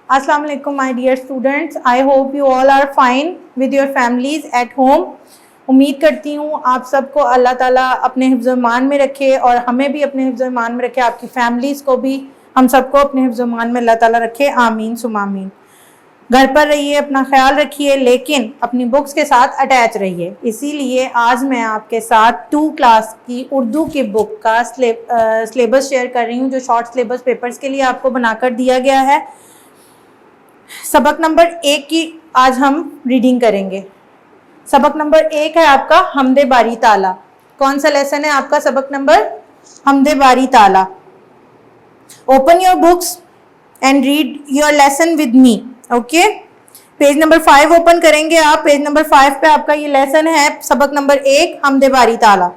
Assalamu alaikum my dear students. I hope you all are fine with your families at home. उम्मीद करती हूँ आप सबको अल्लाह ताला अपने हिफ्ज़-ओ-ईमान में रखे और हमें भी अपने हिफ्ज़-ओ-ईमान में रखे, आपकी फैमिलीज़ को भी, हम सबको अपने हिफ्ज़-ओ-ईमान में अल्लाह ताला रखे। आमीन सुम आमीन। घर पर रहिए, अपना ख्याल रखिए, लेकिन अपनी बुक्स के साथ अटैच रहिए। इसीलिए आज मैं आपके साथ 2 क्लास की उर्दू की बुक का सिलेबस शेयर कर रही हूँ, जो शॉर्ट सिलेबस पेपर्स के लिए आपको बनाकर दिया गया है। सबक नंबर 1 की आज हम रीडिंग करेंगे। सबक नंबर 1 है आपका हमदे बारी ताला। कौन सा लेसन है आपका? सबक नंबर हमदे बारी ताला। Open your books and read your lesson with me. Okay, page number 5 open करेंगे आप। पेज नंबर 5 पे आपका ये लेसन है, सबक नंबर 1 हमदे बारी ताला।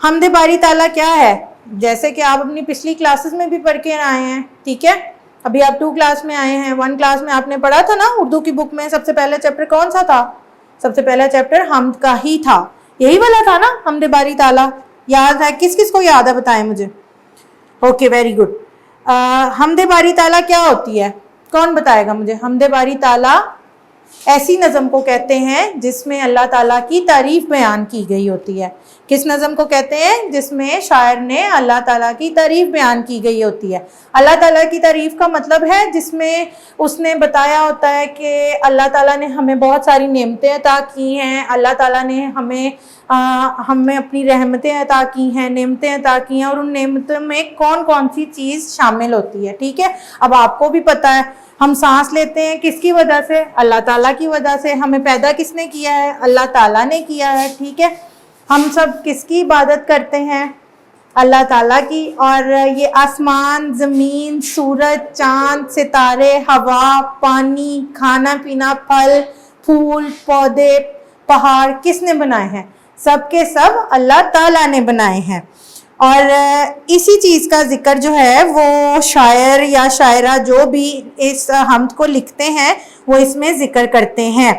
हमदे बारी ताला क्या है? जैसे कि आप अपनी पिछली क्लासेस में भी पढ़ के आए हैं, ठीक है। अभी आप 2 क्लास में आए हैं। 1 क्लास में आपने पढ़ा था ना उर्दू की बुक में, सबसे पहला चैप्टर कौन सा था? सबसे पहला चैप्टर हमद का ही था, यही वाला था ना, हमदे बारी ताला। याद है? किस किस को याद है बताएं मुझे। Okay, very good. हमदे बारी ताला क्या होती है? कौन बताएगा मुझे? हमदे बारी ताला ऐसी नज़म को कहते हैं जिसमें अल्लाह ताला की तारीफ बयान की गई होती है। किस नज़म को कहते हैं? जिसमें शायर ने अल्लाह ताला की तारीफ बयान की गई होती है। अल्लाह ताला की तारीफ का मतलब है जिसमें उसने बताया होता है कि अल्लाह ताला ने हमें बहुत सारी नेमतें अता की हैं, अल्लाह ताला ने हमें अपनी रहमतें अता की हैं, नेमतें अता की हैं, और उन नेमतों में कौन कौन सी चीज़ शामिल होती है, ठीक है। अब आपको भी पता है, हम सांस लेते हैं किसकी वजह से? अल्लाह ताला की वजह से। हमें पैदा किसने किया है? अल्लाह ताला ने किया है, ठीक है। हम सब किसकी इबादत करते हैं? अल्लाह ताला की। और ये आसमान, ज़मीन, सूरज, चाँद, सितारे, हवा, पानी, खाना पीना, फल फूल, पौधे, पहाड़ किसने बनाए हैं? सब के सब अल्लाह ताला ने बनाए हैं। और इसी चीज़ का जिक्र जो है वो शायर या शायरा जो भी इस हमद को लिखते हैं वो इसमें जिक्र करते हैं।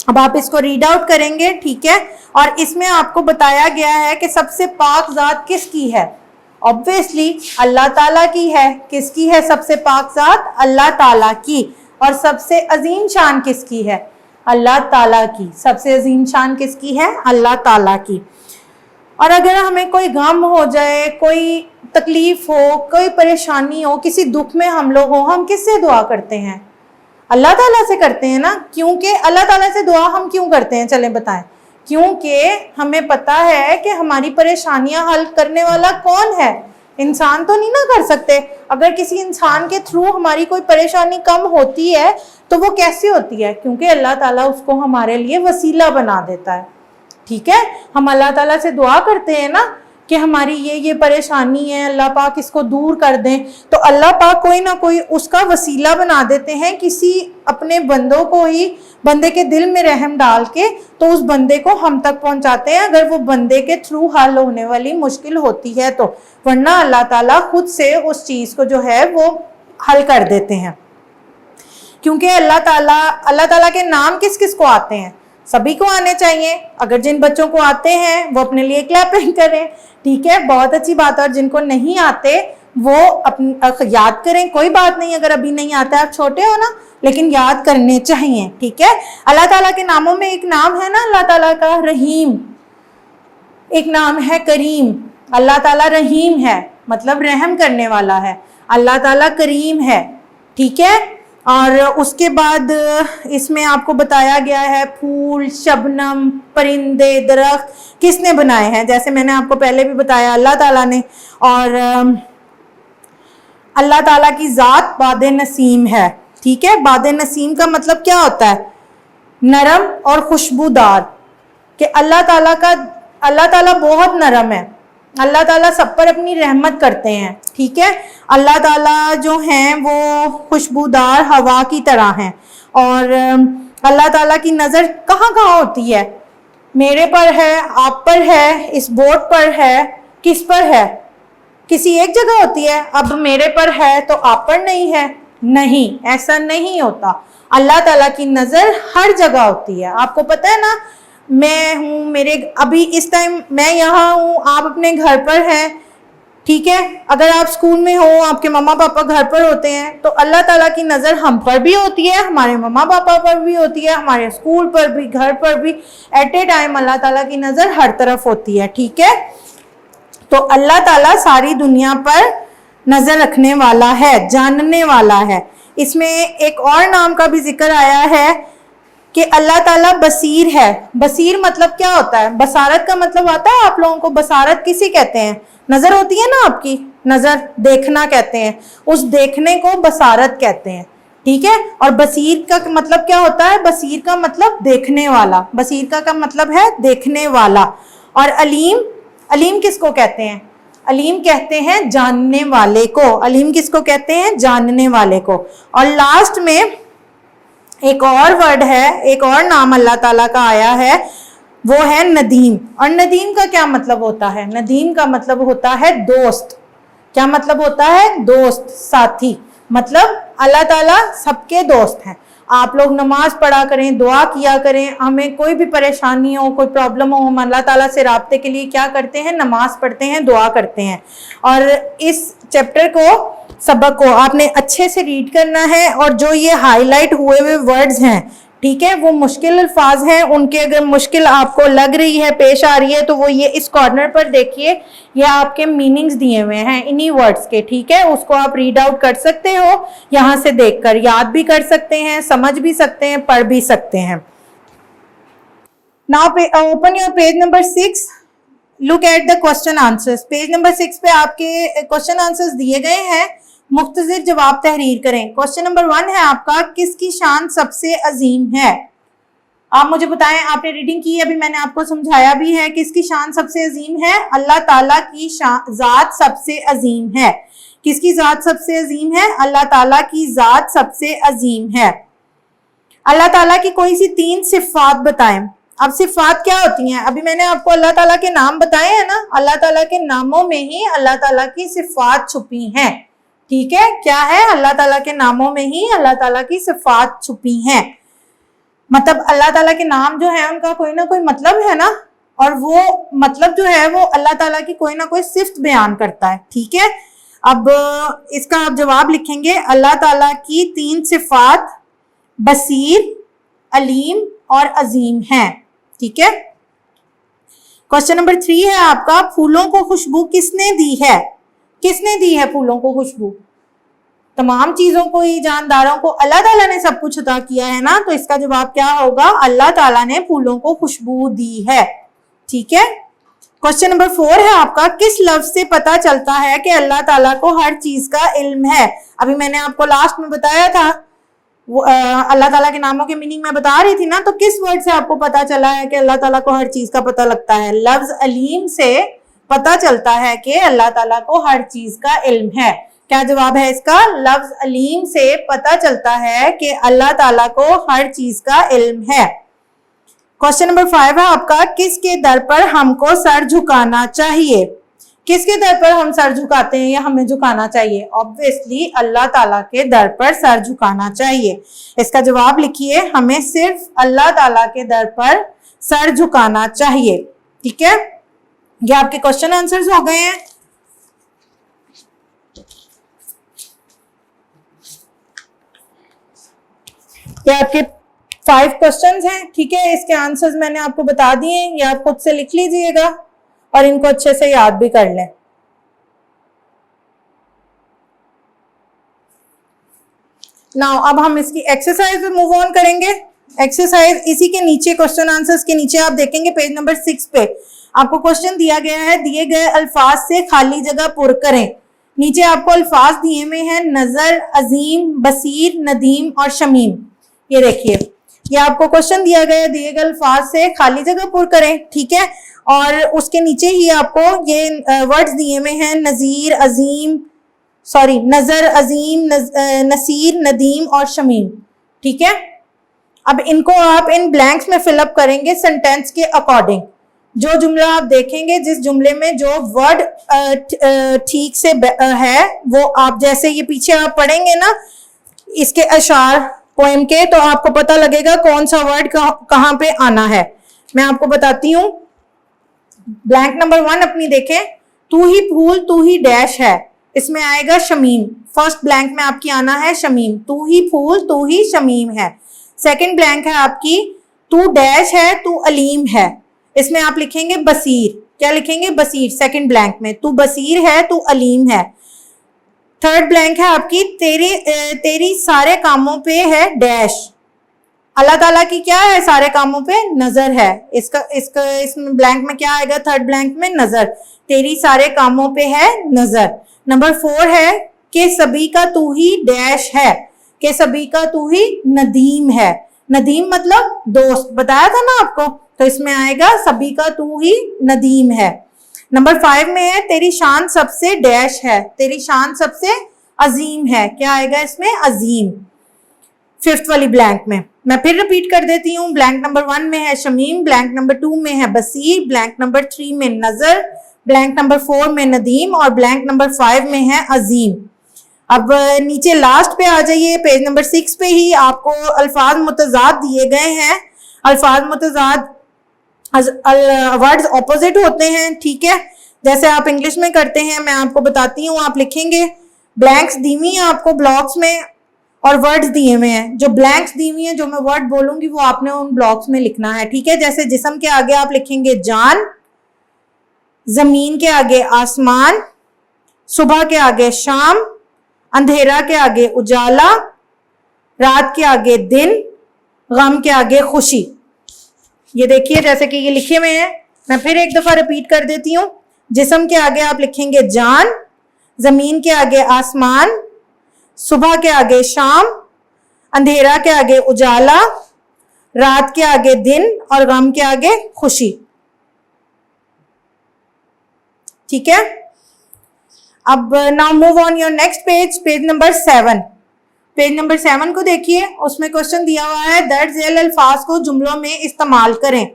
अब आप इसको रीड आउट करेंगे, ठीक है। और इसमें आपको बताया गया है कि सबसे पाक ज़ात किसकी है? ऑब्वियसली अल्लाह ताला की है। किसकी है सबसे पाक ज़ात? अल्लाह ताला की। और सबसे अजीम शान किसकी है? अल्लाह ताला की। सबसे अजीम शान किसकी है? अल्लाह ताला की। और अगर हमें कोई गम हो जाए, कोई तकलीफ हो, कोई परेशानी हो, किसी दुख में हम लोग हो, हम किससे दुआ करते हैं? अल्लाह ताला से करते हैं ना। क्योंकि अल्लाह ताला से दुआ हम क्यों करते हैं? चलें बताएं। क्योंकि हमें पता है कि हमारी परेशानियां हल करने वाला कौन है? इंसान तो नहीं ना कर सकते। अगर किसी इंसान के थ्रू हमारी कोई परेशानी कम होती है तो वो कैसे होती है? क्योंकि अल्लाह ताला उसको हमारे लिए वसीला बना देता है, ठीक है। हम अल्लाह ताला से दुआ करते हैं ना कि हमारी ये परेशानी है, अल्लाह पाक इसको दूर कर दें, तो अल्लाह पाक कोई ना कोई उसका वसीला बना देते हैं, किसी अपने बंदों को ही, बंदे के दिल में रहम डाल के, तो उस बंदे को हम तक पहुंचाते हैं अगर वो बंदे के थ्रू हल होने वाली मुश्किल होती है तो। वरना अल्लाह ताला खुद से उस चीज़ को जो है वो हल कर देते हैं। क्योंकि अल्लाह ताला के नाम किस किस को आते हैं? सभी को आने चाहिए। अगर जिन बच्चों को आते हैं वो अपने लिए क्लैपिंग करें, ठीक है, बहुत अच्छी बात है। और जिनको नहीं आते वो याद करें, कोई बात नहीं। अगर अभी नहीं आता, आप छोटे हो ना, लेकिन याद करने चाहिए, ठीक है। अल्लाह ताला के नामों में एक नाम है ना अल्लाह ताला का रहीम, एक नाम है करीम। अल्लाह ताला रहीम है, मतलब रहम करने वाला है। अल्लाह ताला करीम है, ठीक है। और उसके बाद इसमें आपको बताया गया है फूल, शबनम, परिंदे, दरख्त किसने बनाए हैं? जैसे मैंने आपको पहले भी बताया, अल्लाह ताला ने। और अल्लाह ताला की ज़ात बादे नसीम है, ठीक है। बादे नसीम का मतलब क्या होता है? नरम और खुशबूदार। कि अल्लाह ताला बहुत नरम है। अल्लाह ताला सब पर अपनी रहमत करते हैं, ठीक है। अल्लाह ताला जो हैं वो खुशबूदार हवा की तरह हैं। और अल्लाह ताला की नज़र कहाँ कहाँ होती है? मेरे पर है, आप पर है, इस बोर्ड पर है, किस पर है? किसी एक जगह होती है। अब मेरे पर है तो आप पर नहीं है? नहीं, ऐसा नहीं होता। अल्लाह ताला की नज़र हर जगह होती है। आपको पता है ना, मैं हूँ, मेरे अभी इस टाइम मैं यहाँ हूँ, आप अपने घर पर हैं, ठीक है। अगर आप स्कूल में हो, आपके मम्मा पापा घर पर होते हैं, तो अल्लाह ताला की नज़र हम पर भी होती है, हमारे मम्मा पापा पर भी होती है, हमारे स्कूल पर भी, घर पर भी। एट ए टाइम अल्लाह ताला की नज़र हर तरफ होती है, ठीक है। तो अल्लाह ताला सारी दुनिया पर नज़र रखने वाला है, जानने वाला है। इसमें एक और नाम का भी जिक्र आया है कि अल्लाह ताला बसीर है। बसीर मतलब क्या होता है? बसारत का मतलब आता है आप लोगों को? बसारत किसी कहते हैं? नजर होती है ना आपकी, नजर, देखना कहते हैं, उस देखने को बसारत कहते हैं, ठीक है। और बसीर का मतलब क्या होता है? बसीर का मतलब देखने वाला, बसीर का मतलब है देखने वाला। और अलीम, अलीम किसको कहते हैं? अलीम कहते हैं जानने वाले को। अलीम किसको कहते हैं? जानने वाले को। और लास्ट में एक और वर्ड है, एक और नाम अल्लाह ताला का आया है, वो है नदीम। और नदीम का क्या मतलब होता है? नदीम का मतलब होता है दोस्त। क्या मतलब होता है? दोस्त, साथी। मतलब अल्लाह ताला सबके दोस्त हैं। आप लोग नमाज पढ़ा करें, दुआ किया करें, हमें कोई भी परेशानी हो, कोई प्रॉब्लम हो, हम अल्लाह ताला से राब्ते के लिए क्या करते हैं? नमाज पढ़ते हैं, दुआ करते हैं। और इस चैप्टर को, सबक को आपने अच्छे से रीड करना है। और जो ये हाईलाइट हुए हुए वर्ड्स हैं, ठीक है, वो मुश्किल अल्फाज हैं, उनके अगर मुश्किल आपको लग रही है, पेश आ रही है, तो वो ये इस कॉर्नर पर देखिए, ये आपके मीनिंग्स दिए हुए हैं इन्हीं वर्ड्स के, ठीक है। उसको आप रीड आउट कर सकते हो, यहाँ से देखकर याद भी कर सकते हैं, समझ भी सकते हैं, पढ़ भी सकते हैं। Now open your page number 6, look at the question answers. Page number 6 पे आपके क्वेश्चन आंसर्स दिए गए हैं, मुख्तसर जवाब तहरीर करें। क्वेश्चन नंबर 1 है आपका, किसकी शान सबसे अजीम है? आप मुझे बताएं, आपने रीडिंग की, अभी मैंने आपको समझाया भी है, किसकी शान सबसे अजीम है? अल्लाह ताला की जात सबसे अजीम है। किसकी जात सबसे अजीम है? अल्लाह ताला की जात सबसे अजीम है। अल्लाह ताला की कोई सी 3 सिफात बताएं। अब सिफात क्या होती हैं? अभी मैंने आपको अल्लाह ताला के नाम बताए हैं ना, अल्लाह ताला के नामों में ही अल्लाह ताला की सिफात छुपी हैं, ठीक है। क्या है? अल्लाह ताला के नामों में ही अल्लाह ताला की सिफात छुपी हैं। मतलब अल्लाह ताला के नाम जो है उनका कोई ना कोई मतलब है ना, और वो मतलब जो है वो अल्लाह ताला की कोई ना कोई सिफ्त बयान करता है, ठीक है। अब इसका आप जवाब लिखेंगे, अल्लाह ताला की 3 सिफात बसीर, अलीम और अजीम हैं, ठीक है। क्वेश्चन नंबर 3 है आपका, फूलों को खुशबू किसने दी है? किसने दी है फूलों को खुशबू? तमाम चीजों को ही, जानदारों को अल्लाह ताला ने सब कुछ अता किया है ना, तो इसका जवाब क्या होगा? अल्लाह ताला ने फूलों को खुशबू दी है, ठीक है। क्वेश्चन नंबर 4 है आपका, किस लफ्ज से पता चलता है कि अल्लाह ताला को हर चीज का इल्म है? अभी मैंने आपको लास्ट में बताया था, वो अल्लाह ताला के नामों के मीनिंग में बता रही थी ना, तो किस वर्ड से आपको पता चला है कि अल्लाह ताला को हर चीज का पता लगता है? लफ्ज अलीम से पता चलता है कि अल्लाह ताला को हर चीज का इल्म है। क्या जवाब है इसका? लफ्ज अलीम से पता चलता है कि अल्लाह ताला को हर चीज का इल्म है। क्वेश्चन नंबर 5 है आपका, किसके दर पर हमको सर झुकाना चाहिए? किसके दर पर हम सर झुकाते हैं या हमें झुकाना चाहिए? ऑब्वियसली अल्लाह ताला के दर पर सर झुकाना चाहिए। इसका जवाब लिखिए, हमें सिर्फ अल्लाह ताला के दर पर सर झुकाना चाहिए, ठीक है। ये आपके क्वेश्चन आंसर्स हो गए हैं। ये आपके 5 क्वेश्चंस हैं, ठीक है। इसके आंसर्स मैंने आपको बता दिए, ये आप खुद से लिख लीजिएगा और इनको अच्छे से याद भी कर लें। नाउ अब हम इसकी एक्सरसाइज पे मूव ऑन करेंगे। एक्सरसाइज इसी के नीचे, क्वेश्चन आंसर्स के नीचे आप देखेंगे पेज नंबर 6 पे आपको क्वेश्चन दिया गया है, दिए गए अल्फाज से खाली जगह पुर करें। नीचे आपको अल्फाज दिए हुए हैं, नजर, अजीम, बसीर, नदीम और शमीम। ये देखिए, ये आपको क्वेश्चन दिया गया, दिए गए अल्फाज से खाली जगह पुर करें, ठीक है। और उसके नीचे ही आपको ये वर्ड्स दिए हुए हैं, नजीर, अजीम, सॉरी नजर, अजीम, नसीर, नदीम और शमीम, ठीक है। अब इनको आप इन ब्लैंक्स में फिलअप करेंगे सेंटेंस के अकॉर्डिंग। जो जुमला आप देखेंगे, जिस जुमले में जो वर्ड ठीक से है, वो आप जैसे ये पीछे आप पढ़ेंगे ना इसके अशार पोएम के, तो आपको पता लगेगा कौन सा वर्ड कहाँ पे आना है। मैं आपको बताती हूँ। ब्लैंक नंबर 1 अपनी देखें, तू ही फूल तू ही डैश है, इसमें आएगा शमीम। फर्स्ट ब्लैंक में आपकी आना है शमीम, तू ही फूल तू ही शमीम है। सेकंड ब्लैंक है आपकी तू डैश है तू अलीम है, इसमें आप लिखेंगे बसीर। क्या लिखेंगे? बसीर। सेकंड ब्लैंक में तू बसीर है तू अलीम है। थर्ड ब्लैंक है आपकी तेरी सारे कामों पे है डैश, अल्लाह ताला की क्या है? सारे कामों पे नजर है। इसमें ब्लैंक में क्या आएगा? थर्ड ब्लैंक में नजर, तेरी सारे कामों पे है नजर। नंबर 4 है कि सभी का तू ही डैश है, कि सभी का तू ही नदीम है। नदीम मतलब दोस्त, बताया था ना आपको, तो इसमें आएगा सभी का तू ही नदीम है। नंबर 5 में है तेरी शान सबसे डैश है, तेरी शान सबसे अजीम है। क्या आएगा इसमें? अजीम। फिफ्थ वाली ब्लैंक में मैं फिर रिपीट कर देती हूँ। ब्लैंक नंबर 1 में है शमीम, ब्लैंक नंबर 2 में है बसीर, ब्लैंक नंबर 3 में नजर, ब्लैंक नंबर 4 में नदीम और ब्लैंक नंबर 5 में है अजीम। अब नीचे लास्ट पे आ जाइए, पेज नंबर 6 पे ही आपको अल्फाज मुतजाद दिए गए हैं। अल्फाज मुतजाद वर्ड्स ऑपोजिट होते हैं, ठीक है, जैसे आप इंग्लिश में करते हैं। मैं आपको बताती हूँ, आप लिखेंगे, ब्लैंक्स दी हुई हैं आपको ब्लॉक्स में और वर्ड्स दिए हुए हैं। जो ब्लैंक्स दी हुई हैं, जो मैं वर्ड बोलूंगी वो आपने उन ब्लॉक्स में लिखना है, ठीक है। जैसे जिस्म के आगे आप लिखेंगे जान, जमीन के आगे आसमान, सुबह के आगे शाम, अंधेरा के आगे उजाला, रात के आगे दिन, गम के आगे खुशी। ये देखिए जैसे कि ये लिखे हुए हैं, मैं फिर एक दफा रिपीट कर देती हूँ। जिस्म के आगे आप लिखेंगे जान, जमीन के आगे आसमान, सुबह के आगे शाम, अंधेरा के आगे उजाला, रात के आगे दिन और गम के आगे खुशी, ठीक है। अब now move on your next page, page number 7। Page number 7 को देखिए, उसमें क्वेश्चन दिया हुआ है दर्ज झेल अल्फाज को जुमलों में इस्तेमाल करें।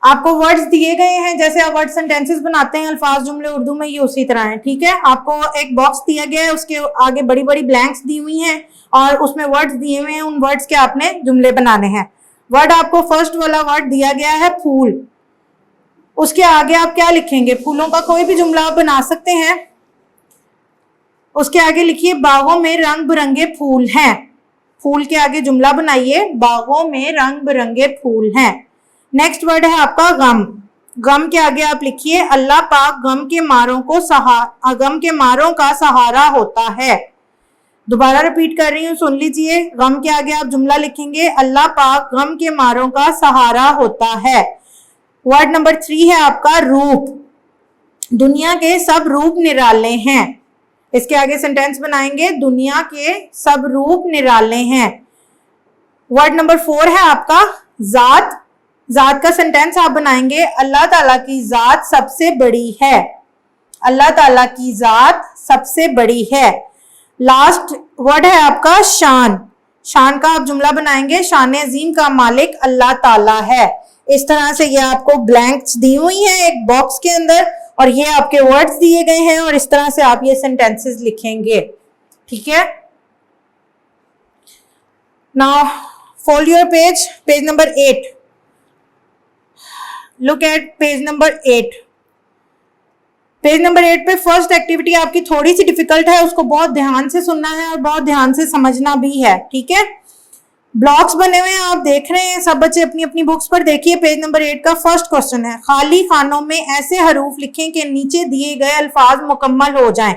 आपको वर्ड्स दिए गए हैं, जैसे आप वर्ड सेंटेंसेस बनाते हैं अल्फाज जुमले उर्दू में, ये उसी तरह है, ठीक है। आपको एक बॉक्स दिया गया है, उसके आगे बड़ी बड़ी ब्लैंक्स दी हुई हैं और उसमें वर्ड्स दिए हुए हैं। उन वर्ड्स के आपने जुमले बनाने हैं। वर्ड आपको फर्स्ट वाला वर्ड दिया गया है फूल, उसके आगे आप क्या लिखेंगे? फूलों का कोई भी जुमला आप बना सकते हैं। उसके आगे लिखिए बागों में रंग बिरंगे फूल हैं। फूल के आगे जुमला बनाइए, बागों में रंग बिरंगे फूल हैं। नेक्स्ट वर्ड है आपका गम। गम के आगे आप लिखिए अल्लाह पाक गम के मारों का सहारा होता है। दोबारा रिपीट कर रही हूँ, सुन लीजिए। गम के आगे आप जुमला लिखेंगे अल्लाह पाक गम के मारों का सहारा होता है। वर्ड नंबर 3 है आपका रूप। दुनिया के सब रूप निराले हैं। इसके आगे सेंटेंस बनाएंगे दुनिया के सब रूप निराले हैं। वर्ड नंबर 4 है आपका जात। जात का सेंटेंस आप बनाएंगे अल्लाह ताला की जात सबसे बड़ी है। अल्लाह ताला की जात सबसे बड़ी है। लास्ट वर्ड है आपका शान। शान का आप जुमला बनाएंगे शान अजीम का मालिक अल्लाह ताला है। इस तरह से ये आपको ब्लैंक्स दी हुई हैं एक बॉक्स के अंदर और ये आपके वर्ड्स दिए गए हैं और इस तरह से आप ये सेंटेंसेस लिखेंगे, ठीक है। Now fold your page, page number 8। Look at page number 8। Page number 8 पे फर्स्ट एक्टिविटी आपकी थोड़ी सी डिफिकल्ट है, उसको बहुत ध्यान से सुनना है और बहुत ध्यान से समझना भी है, ठीक है। ब्लॉक्स बने हुए हैं, आप देख रहे हैं, सब बच्चे अपनी अपनी बुक्स पर देखिए। पेज नंबर 8 का फर्स्ट क्वेश्चन है खाली खानों में ऐसे हरूफ लिखें कि नीचे दिए गए अल्फाज मुकम्मल हो जाएं।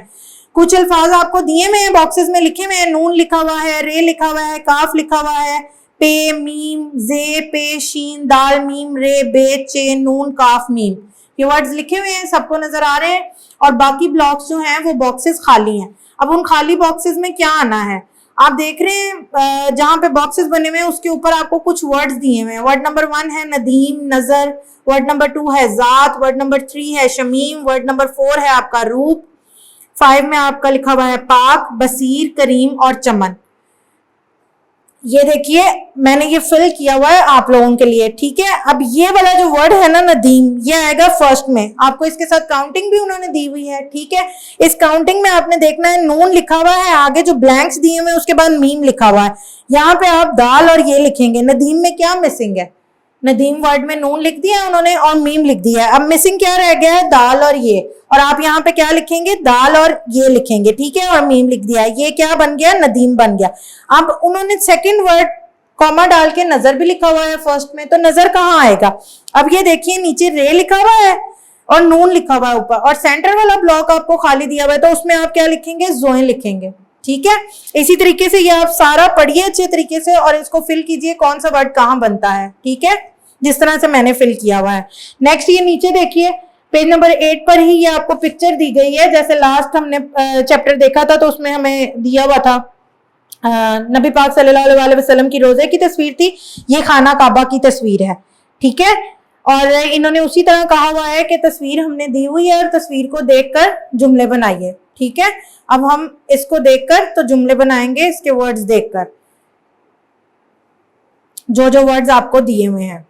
कुछ अल्फाज आपको दिए हुए हैं, बॉक्सेस में लिखे हुए हैं। नून लिखा हुआ है, रे लिखा हुआ है, काफ लिखा हुआ है, पे मीम जे पे शीन दाल मीम रे बे चे नून काफ मीम, ये वर्ड्स लिखे हुए हैं, सबको नजर आ रहे हैं। और बाकी ब्लॉक्स जो हैं वो बॉक्सेस खाली हैं। अब उन खाली बॉक्सेस में क्या आना है, आप देख रहे हैं जहां पे बॉक्सेस बने हुए हैं उसके ऊपर आपको कुछ वर्ड्स दिए हुए हैं। वर्ड नंबर 1 है नदीम नजर, वर्ड नंबर 2 है जात, वर्ड नंबर 3 है शमीम, वर्ड नंबर 4 है आपका रूप, 5 में आपका लिखा हुआ है पाक, बसीर, करीम और चमन। ये देखिए मैंने ये फिल किया हुआ है आप लोगों के लिए, ठीक है। अब ये वाला जो वर्ड है ना नदीम, ये आएगा फर्स्ट में। आपको इसके साथ काउंटिंग भी उन्होंने दी हुई है, ठीक है। इस काउंटिंग में आपने देखना है नून लिखा हुआ है, आगे जो ब्लैंक्स दिए हुए हैं उसके बाद मीम लिखा हुआ है। यहाँ पे आप दाल और ये लिखेंगे। नदीम में क्या मिसिंग है? नदीम वर्ड में नून लिख दिया उन्होंने और मीम लिख दिया। अब मिसिंग क्या रह गया है, दाल और ये, और आप यहाँ पे क्या लिखेंगे, दाल और ये लिखेंगे, ठीक है, और मीम लिख दिया, ये क्या बन गया, नदीम बन गया। अब उन्होंने सेकंड वर्ड कॉमा डाल के नजर भी लिखा हुआ है फर्स्ट में, तो नजर कहाँ आएगा। अब ये देखिए नीचे रे लिखा हुआ है और नून लिखा हुआ है ऊपर, और सेंटर वाला ब्लॉक आपको खाली दिया हुआ है, तो उसमें आप क्या लिखेंगे, जोए लिखेंगे, ठीक है। इसी तरीके से ये आप सारा पढ़िए अच्छे तरीके से और इसको फिल कीजिए कौन सा वर्ड कहाँ बनता है, ठीक है, जिस तरह से मैंने फिल किया हुआ है। नेक्स्ट ये नीचे देखिए पेज नंबर 8 पर ही ये आपको पिक्चर दी गई है, जैसे लास्ट हमने चैप्टर देखा था तो उसमें हमें दिया हुआ था नबी पाक सल्लल्लाहु अलैहि वसल्लम की रोजे की तस्वीर थी, ये खाना काबा की तस्वीर है, ठीक है। और इन्होंने उसी तरह कहा हुआ है कि तस्वीर हमने दी हुई है और तस्वीर को देखकर जुमले बनाइए, ठीक है। अब हम इसको देखकर तो जुमले बनाएंगे, इसके वर्ड्स देखकर, जो जो वर्ड्स आपको दिए हुए हैं।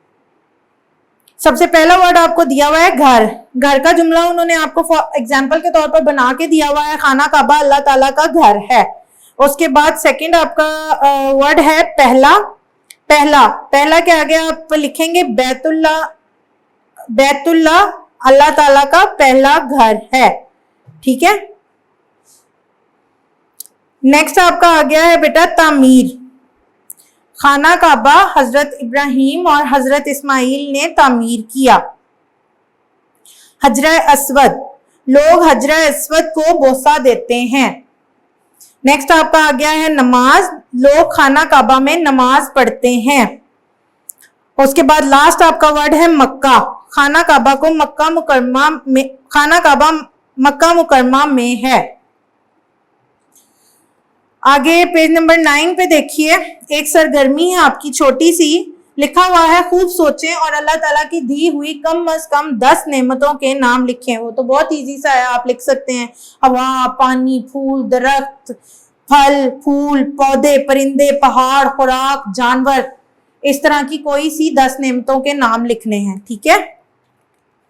सबसे पहला वर्ड आपको दिया हुआ है घर। घर का जुमला उन्होंने आपको फॉर एग्जाम्पल के तौर पर बना के दिया हुआ है, खाना काबा अल्लाह ताला का घर है। उसके बाद सेकंड आपका वर्ड है पहला। पहला पहला के आगे आप लिखेंगे बैतुल्ला, बैतुल्ला अल्लाह ताला का पहला घर है, ठीक है। नेक्स्ट आपका आ गया है बेटा तामीर। खाना काबा हजरत इब्राहिम और हजरत इस्माइल ने तामीर किया। हजरा अस्वद, लोग हजरा अस्वद को बोसा देते हैं। नेक्स्ट आपका आ गया है नमाज, लोग खाना काबा में नमाज पढ़ते हैं। उसके बाद लास्ट आपका वर्ड है मक्का। खाना काबा को मक्का मुकरमा में, खाना काबा मक्का मुकरमा में है। आगे पेज नंबर 9 पे देखिए, एक सरगर्मी है आपकी छोटी सी, लिखा हुआ है खूब सोचें और अल्लाह ताला की दी हुई कम से कम 10 नेमतों के नाम लिखें। वो तो बहुत इजी सा है, आप लिख सकते हैं हवा, पानी, फूल, दरख्त, फल, फूल, पौधे, परिंदे, पहाड़, खुराक, जानवर, इस तरह की कोई सी 10 नेमतों के नाम लिखने हैं, ठीक है।